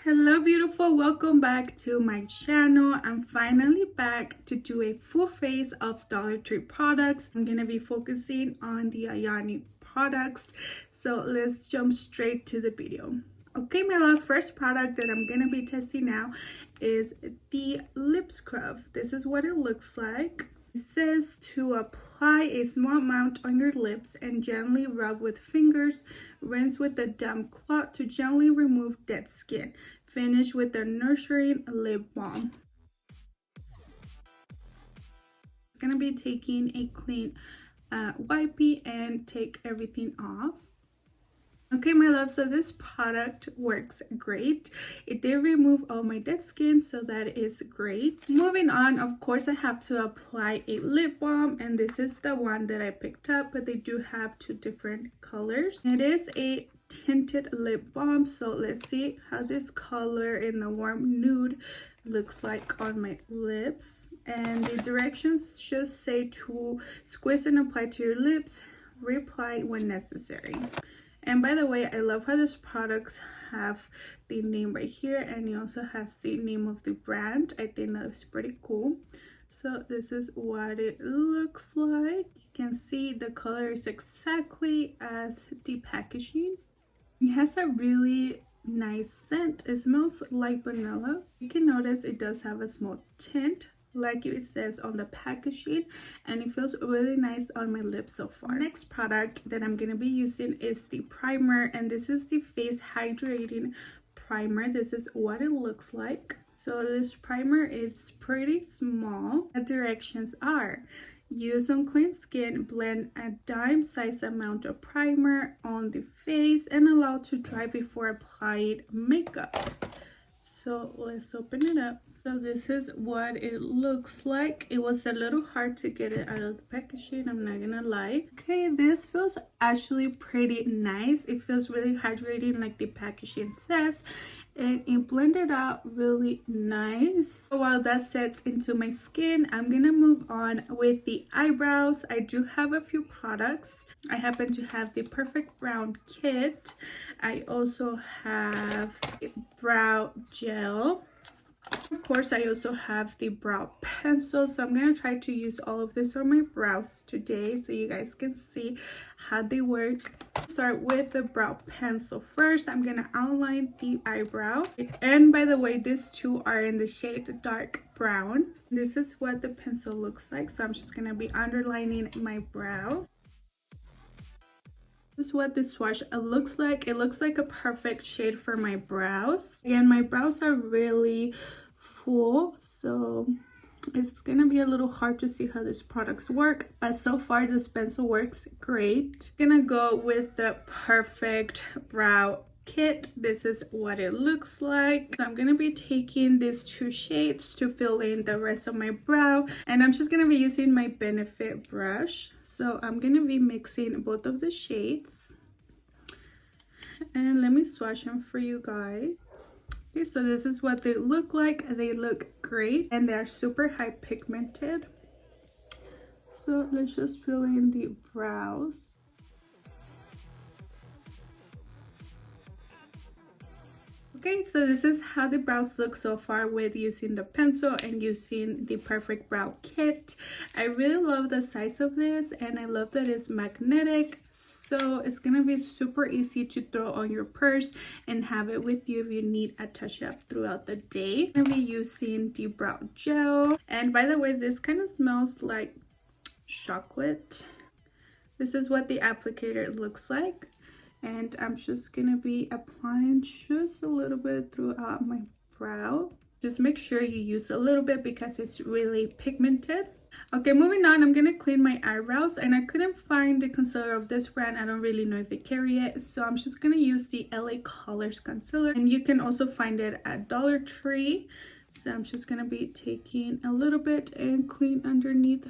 Hello beautiful, welcome back to my channel. I'm finally back to do a full face of Dollar Tree products. I'm gonna be focusing on the Ioni products, so let's jump straight to the video. Okay my love, first product that I'm gonna be testing now is the lip scrub. This is what it looks like. It says to apply a small amount on your lips and gently rub with fingers. Rinse with a damp cloth to gently remove dead skin. Finish with a nourishing lip balm. I'm gonna be taking a clean wipey and take everything off. Okay my love, so this product works great. It did remove all my dead skin, so that is great. Moving on, of course I have to apply a lip balm, and this is the one that I picked up, but they do have two different colors. It is a tinted lip balm, so let's see how this color in the warm nude looks like on my lips. And the directions just say to squeeze and apply to your lips, reapply when necessary. And by the way, I love how these products have the name right here, and it also has the name of the brand. I think that's pretty cool. So this is what it looks like. You can see the color is exactly as the packaging. It has a really nice scent. It smells like vanilla. You can notice it does have a small tint like it says on the packaging, and it feels really nice on my lips so far. Next product that I'm going to be using is the primer, and this is the face hydrating primer. This is what it looks like. So this primer is pretty small. The directions are: use on clean skin, blend a dime size amount of primer on the face and allow to dry before applying makeup. So let's open it up. So this is what it looks like. It was a little hard to get it out of the packaging, I'm not gonna lie. Okay, this feels actually pretty nice. It feels really hydrating like the packaging says, and it blended out really nice. So while that sets into my skin, I'm gonna move on with the eyebrows. I do have a few products. I happen to have the Perfect Brown Kit. I also have a brow gel. Of course, I also have the brow pencil, so I'm going to try to use all of this on my brows today so you guys can see how they work. Start with the brow pencil first. I'm going to outline the eyebrow. And by the way, these two are in the shade dark brown. This is what the pencil looks like, so I'm just going to be underlining my brow. This is what this swatch looks like. It looks like a perfect shade for my brows. Again, my brows are really full, so it's gonna be a little hard to see how these products work, but so far this pencil works great. I'm gonna go with the Perfect Brow Kit. This is what it looks like. So I'm gonna be taking these two shades to fill in the rest of my brow, and I'm just gonna be using my Benefit brush. So I'm gonna be mixing both of the shades, and let me swatch them for you guys. Okay, so this is what they look like. They look great, and they're super high pigmented. So let's just fill in the brows. Okay, so this is how the brows look so far with using the pencil and using the Perfect Brow Kit. I really love the size of this, and I love that it's magnetic. So it's gonna be super easy to throw on your purse and have it with you if you need a touch-up throughout the day. I'm gonna be using the brow gel. And by the way, this kind of smells like chocolate. This is what the applicator looks like. And I'm just gonna be applying just a little bit throughout my brow. Just make sure you use a little bit because it's really pigmented. Okay, moving on, I'm gonna clean my eyebrows, and I couldn't find the concealer of this brand. I don't really know if they carry it, so I'm just gonna use the LA Colors concealer, and you can also find it at Dollar Tree. So I'm just gonna be taking a little bit and clean underneath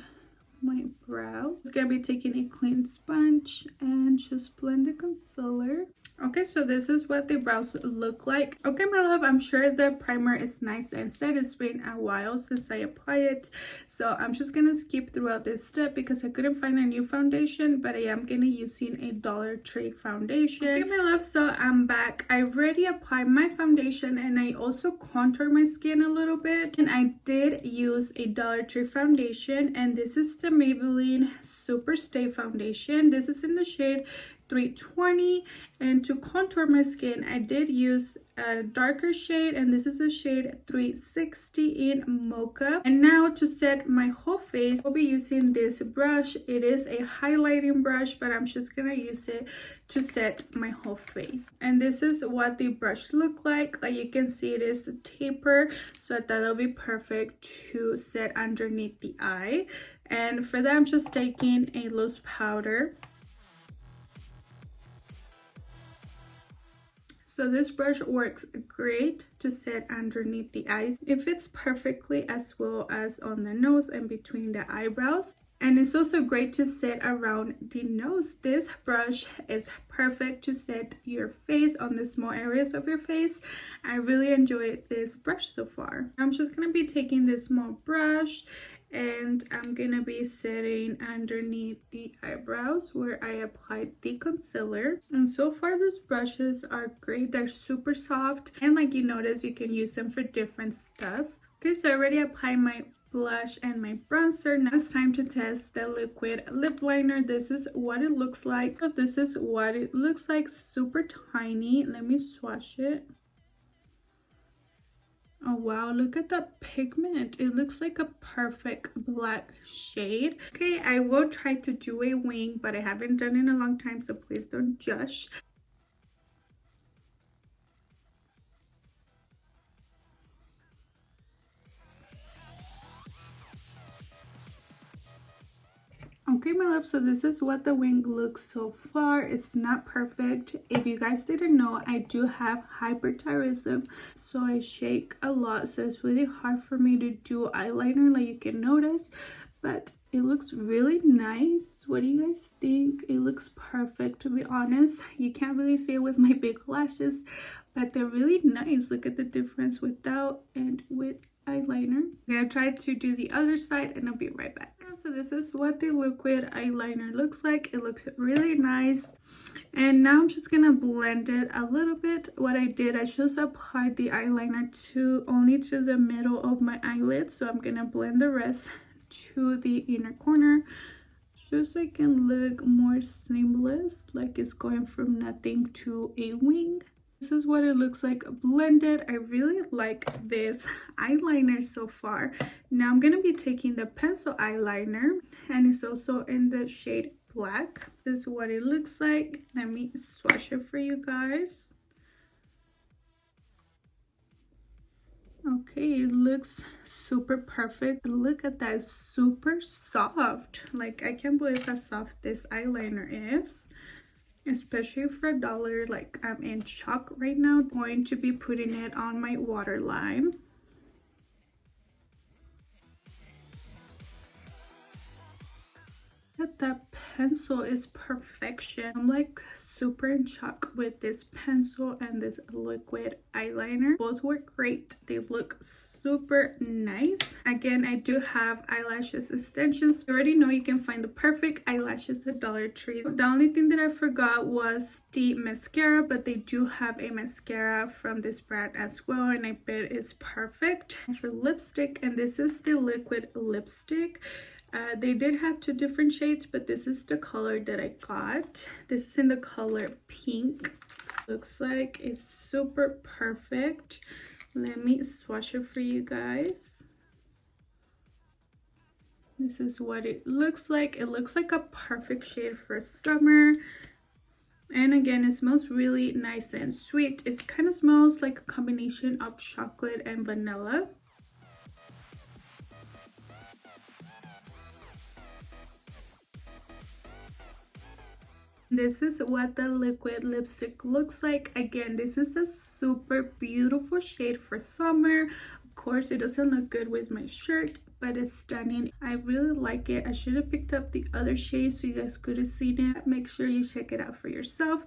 my brows. I'm gonna be taking a clean sponge and just blend the concealer. Okay, so this is what the brows look like. Okay, my love, I'm sure the primer is nice and set. It's been a while since I apply it, so I'm just gonna skip throughout this step because I couldn't find a new foundation, but I am gonna using a Dollar Tree foundation. Okay, my love, so I'm back. I already applied my foundation and I also contoured my skin a little bit, and I did use a Dollar Tree foundation, and this is the Maybelline Super Stay foundation. This is in the shade 320, and to contour my skin I did use a darker shade, and this is the shade 360 in Mocha. And now to set my whole face, I'll be using this brush. It is a highlighting brush, but I'm just gonna use it to set my whole face. And this is what the brush look like you can see, it is a taper, so I thought it'll be perfect to set underneath the eye. And for that I'm just taking a loose powder. So this brush works great to set underneath the eyes. It fits perfectly as well as on the nose and between the eyebrows. And it's also great to set around the nose. This brush is perfect to set your face on the small areas of your face. I really enjoyed this brush so far. I'm just going to be taking this small brush and I'm gonna be setting underneath the eyebrows where I applied the concealer. And so far these brushes are great. They're super soft, and like you notice, you can use them for different stuff. Okay, so I already applied my blush and my bronzer. Now it's time to test the liquid lip liner. This is what it looks like. So this is what it looks like, super tiny. Let me swatch it. Oh wow, look at that pigment. It looks like a perfect black shade. Okay, I will try to do a wing, but I haven't done it in a long time, so please don't judge. Okay, my love, so this is what the wing looks so far. It's not perfect. If you guys didn't know, I do have hyperthyroidism, so I shake a lot, so it's really hard for me to do eyeliner, like you can notice, but it looks really nice. What do you guys think? It looks perfect, to be honest. You can't really see it with my big lashes, but they're really nice. Look at the difference without and with eyeliner. I'm gonna try to do the other side and I'll be right back. So this is what the liquid eyeliner looks like. It looks really nice. And now I'm just gonna blend it a little bit. What I did, I just applied the eyeliner only to the middle of my eyelid, so I'm gonna blend the rest to the inner corner, just so it can look more seamless, like it's going from nothing to a wing. This is what it looks like blended. I really like this eyeliner so far. Now I'm going to be taking the pencil eyeliner, and it's also in the shade black. This is what it looks like. Let me swatch it for you guys. Okay, it looks super perfect. Look at that, super soft. Like, I can't believe how soft this eyeliner is. Especially for $1, like I'm in shock right now. I'm going to be putting it on my waterline. That pencil is perfection. I'm like super in shock with this pencil and this liquid eyeliner. Both work great. They look super nice. Again, I do have eyelashes extensions. You already know you can find the perfect eyelashes at Dollar Tree. The only thing that I forgot was the mascara, but they do have a mascara from this brand as well, and I bet it's perfect. For lipstick, and this is the liquid lipstick. They did have two different shades, but this is the color that I got. This is in the color pink. Looks like it's super perfect. Let me swatch it for you guys. This is what it looks like. It looks like a perfect shade for summer. And again, it smells really nice and sweet. It kind of smells like a combination of chocolate and vanilla. This is what the liquid lipstick looks like. Again, this is a super beautiful shade for summer. course it doesn't look good with my shirt, but it's stunning. I really like it. I should have picked up the other shade so you guys could have seen it. Make sure you check it out for yourself.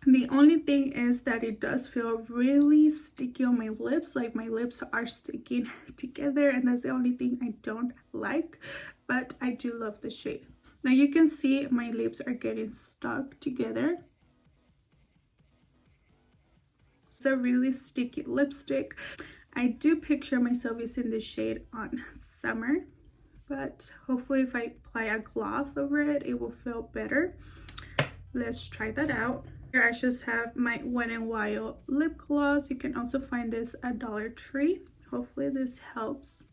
The only thing is that it does feel really sticky on my lips, like my lips are sticking together, and that's the only thing I don't like, but I do love the shade. Now you can see my lips are getting stuck together. It's a really sticky lipstick. I do picture myself using this shade on summer, but hopefully if I apply a gloss over it, it will feel better. Let's try that out. Here I just have my Wet n Wild lip gloss. You can also find this at Dollar Tree. Hopefully this helps.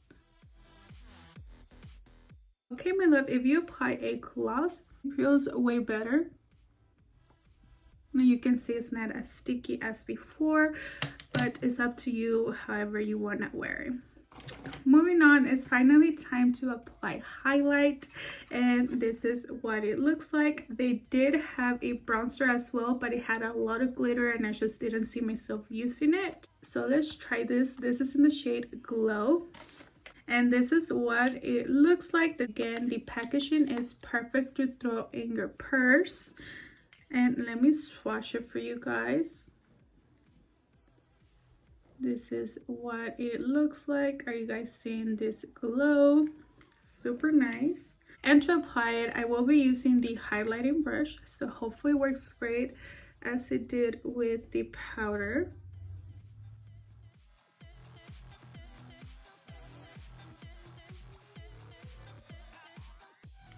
Okay, my love, if you apply a gloss, it feels way better. Now you can see it's not as sticky as before, but it's up to you however you want to wear it. Moving on, it's finally time to apply highlight, and this is what it looks like. They did have a bronzer as well, but it had a lot of glitter and I just didn't see myself using it. So let's try this. This is in the shade Glow, and this is what it looks like. Again, the packaging is perfect to throw in your purse. And let me swatch it for you guys. This is what it looks like. Are you guys seeing this glow? Super nice. And to apply it, I will be using the highlighting brush, so hopefully it works great as it did with the powder.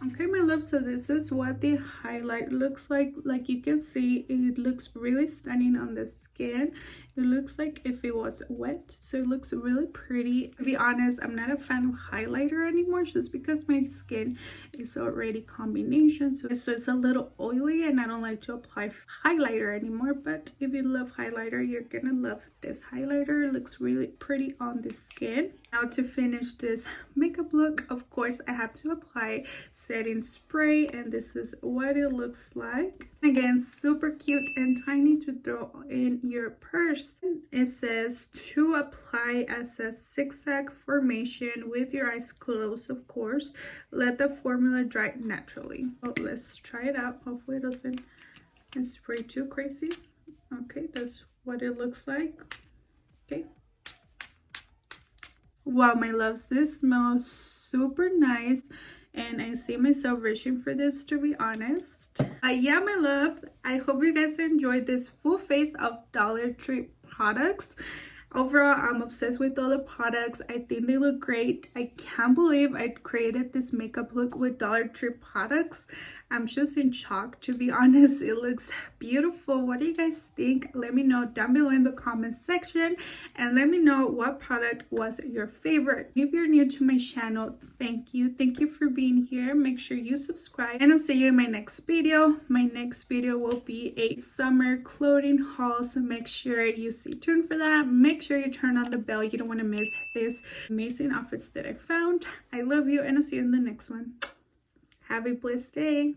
Okay, my love, so this is what the highlight looks like. Like you can see, it looks really stunning on the skin. It looks like if it was wet, so it looks really pretty. To be honest, I'm not a fan of highlighter anymore, just because my skin is already combination, so it's a little oily and I don't like to apply highlighter anymore. But if you love highlighter, you're gonna love this highlighter. It looks really pretty on the skin. Now to finish this makeup look, of course I have to apply setting spray, and this is what it looks like. Again, super cute and tiny to throw in your purse. It says to apply as a zigzag formation with your eyes closed, of course. Let the formula dry naturally. So let's try it out. Hopefully it doesn't spray too crazy. Okay, that's what it looks like. Okay. Wow, my loves, this smells super nice, and I see myself reaching for this, to be honest. Yeah, my love, I hope you guys enjoyed this full face of Dollar Tree products. Overall, I'm obsessed with all the products. I think they look great. I can't believe I created this makeup look with Dollar Tree products. I'm just in shock, to be honest. It looks beautiful. What do you guys think? Let me know down below in the comment section, and let me know what product was your favorite. If you're new to my channel, thank you for being here. Make sure you subscribe, and I'll see you in my next video. My next video will be a summer clothing haul, so make sure you stay tuned for that. Make sure you turn on the bell. You don't want to miss this amazing outfits that I found. I love you, and I'll see you in the next one. Have a blessed day.